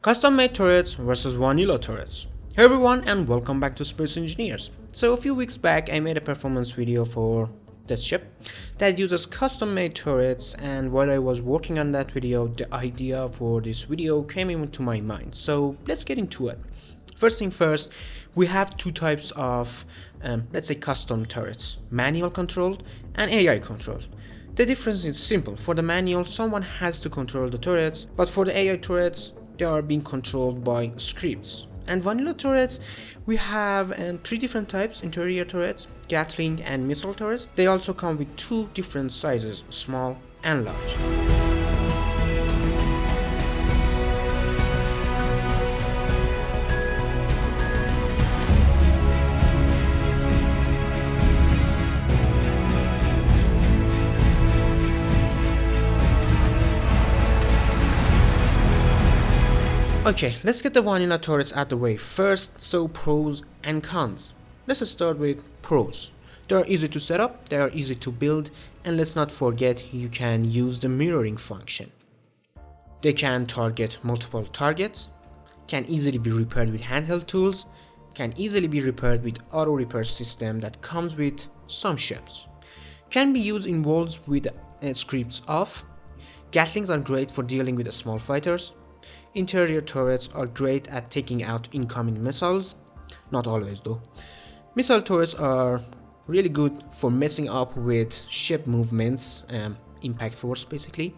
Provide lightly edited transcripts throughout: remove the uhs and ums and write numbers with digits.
Custom made turrets versus vanilla turrets. Hey everyone and welcome back to Space Engineers. So a few weeks back I made a performance video for this ship that uses custom made turrets, and while I was working on that video the idea for this video came into my mind. So let's get into it. First thing first, we have two types of let's say custom turrets: manual controlled and AI controlled. The difference is simple. For the manual, someone has to control the turrets, but for the AI turrets, they are being controlled by scripts. And vanilla turrets, we have three different types: interior turrets, Gatling, and missile turrets. They also come with two different sizes, small and large. Okay, let's get the vanilla turrets out the way first, so pros and cons. Let's start with pros. They are easy to set up, they are easy to build, and let's not forget you can use the mirroring function. They can target multiple targets, can easily be repaired with handheld tools, can easily be repaired with auto repair system that comes with some ships. Can be used in worlds with scripts off. Gatlings are great for dealing with small fighters. Interior turrets are great at taking out incoming missiles, not always though. Missile turrets are really good for messing up with ship movements, impact force basically,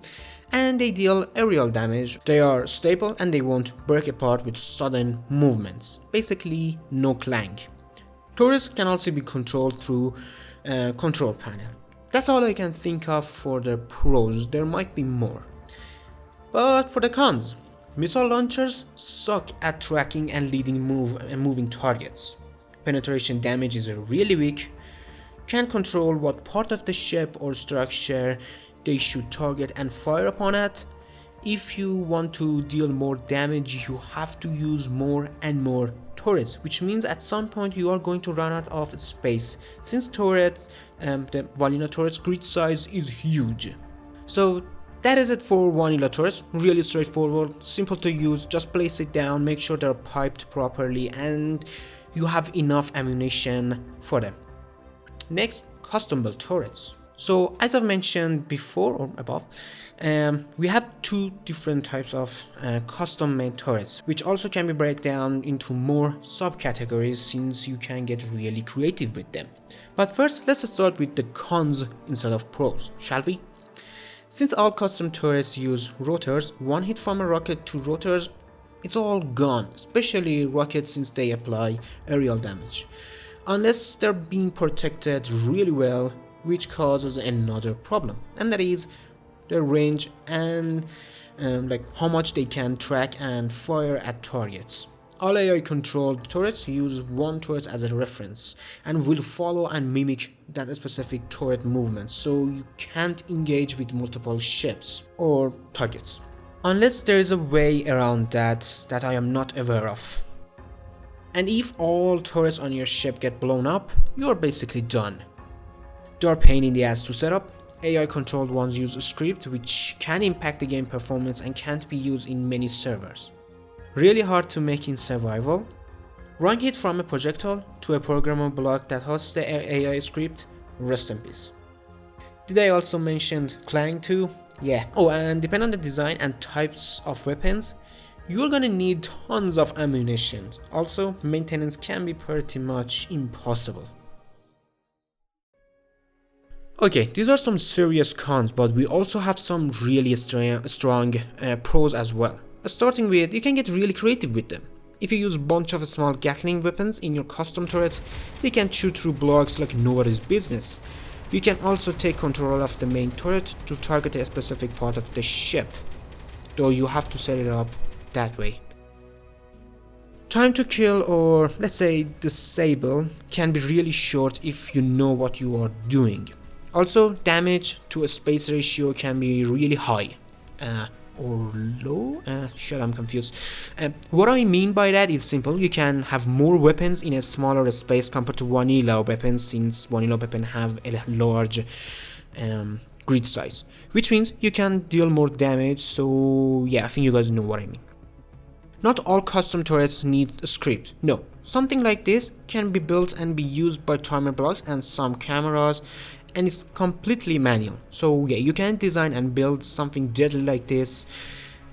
and they deal aerial damage. They are stable and they won't break apart with sudden movements, basically no clang. Turrets can also be controlled through control panel. That's all I can think of for the pros. There might be more. But for the cons, missile launchers suck at tracking and leading moving targets. Penetration damage is really weak. Can't control what part of the ship or structure they should target and fire upon it. If you want to deal more damage, you have to use more and more turrets, which means at some point you are going to run out of space, since the vanilla turret's grid size is huge. So that is it for vanilla turrets. Really straightforward, simple to use. Just place it down, make sure they're piped properly, and you have enough ammunition for them. Next, custom built turrets. So as I've mentioned before or above, we have two different types of custom made turrets, which also can be broken down into more subcategories since you can get really creative with them. But first, let's start with the cons instead of pros, shall we? Since all custom turrets use rotors, one hit from a rocket to rotors, it's all gone, especially rockets since they apply aerial damage. Unless they're being protected really well, which causes another problem, and that is their range and like how much they can track and fire at targets. All AI controlled turrets use one turret as a reference and will follow and mimic that specific turret movement, so you can't engage with multiple ships or targets. Unless there is a way around that I am not aware of. And if all turrets on your ship get blown up, you're basically done. They are a pain in the ass to set up. AI controlled ones use a script which can impact the game performance and can't be used in many servers. Really hard to make in survival. Wrong hit from a projectile to a programmable block that hosts the AI script, rest in peace. Did I also mention clang too? Yeah. Oh, and depending on the design and types of weapons, you're gonna need tons of ammunition. Also, maintenance can be pretty much impossible. Okay, these are some serious cons, but we also have some really strong pros as well. Starting with, you can get really creative with them. If you use a bunch of small Gatling weapons in your custom turrets, they can shoot through blocks like nobody's business. You can also take control of the main turret to target a specific part of the ship, though you have to set it up that way. Time to kill, or let's say disable, can be really short if you know what you are doing. Also, damage to a space ratio can be really high. Or low? I'm confused. What I mean by that is simple. You can have more weapons in a smaller space compared to vanilla weapons, since vanilla weapons have a large grid size, which means you can deal more damage. So yeah, I think you guys know what I mean. Not all custom turrets need a script. No, something like this can be built and be used by timer blocks and some cameras, and it's completely manual. So yeah, you can design and build something deadly like this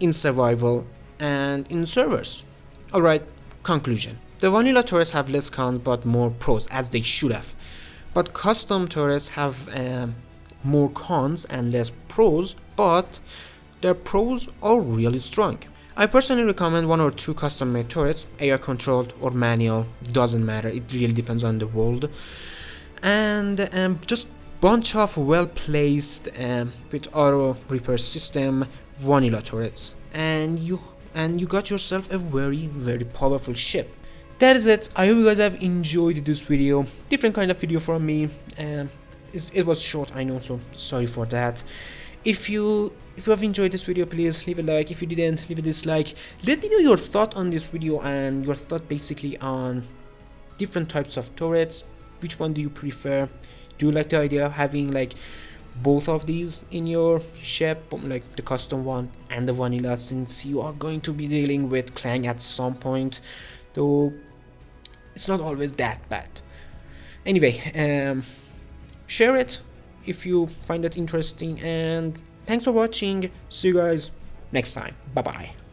in survival and in servers. Alright, conclusion. The vanilla turrets have less cons but more pros, as they should have. But custom turrets have more cons and less pros, but their pros are really strong. I personally recommend 1 or 2 custom made turrets, air controlled or manual, doesn't matter, it really depends on the world. And just bunch of well placed with auto repair system vanilla turrets, and you got yourself a very powerful ship. That is it. I hope you guys have enjoyed this video. Different kind of video from me. It was short, I know, so sorry for that. If you have enjoyed this video, please leave a like. If you didn't, leave a dislike. Let me know your thought on this video and your thought basically on different types of turrets. Which one do you prefer? Do you like the idea of having like both of these in your ship, like the custom one and the vanilla, since you are going to be dealing with Clang at some point, though it's not always that bad. Anyway, share it if you find it interesting, and thanks for watching. See you guys next time. Bye bye.